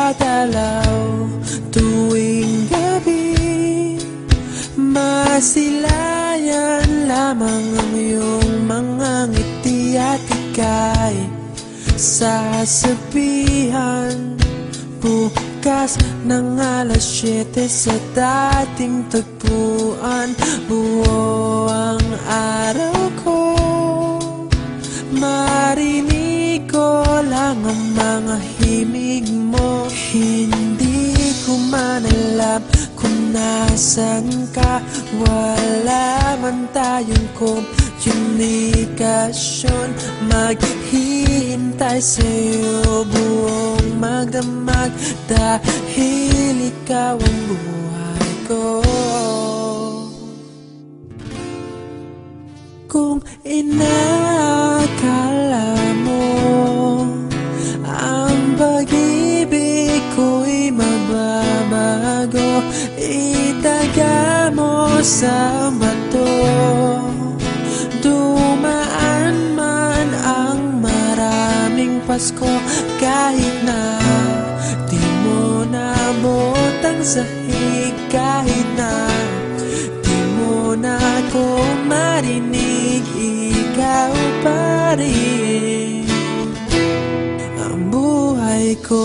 dadalaw tuwing gabi. Masilayan lamang ang iyong mga ngiti at ika'y sasabihan bukas ng alas 7 sa dating tagpuan. Buo ang araw ko, marinig ko lang ang mga himig mo. Hindi ko man alam kung nasan ka, wala man tayong komunikasyon. Maghihintay sa'yo buong magdamag dahil ikaw ang buhay ko. Kung inakala mo ang pag-ibig ko'y mababago, itaga mo sa bato. Dumaan man ang maraming Pasko, kahit na di mo nabot ang sahig, kahit na di mo na ako marinig, ikaw pa rin ang buhay ko.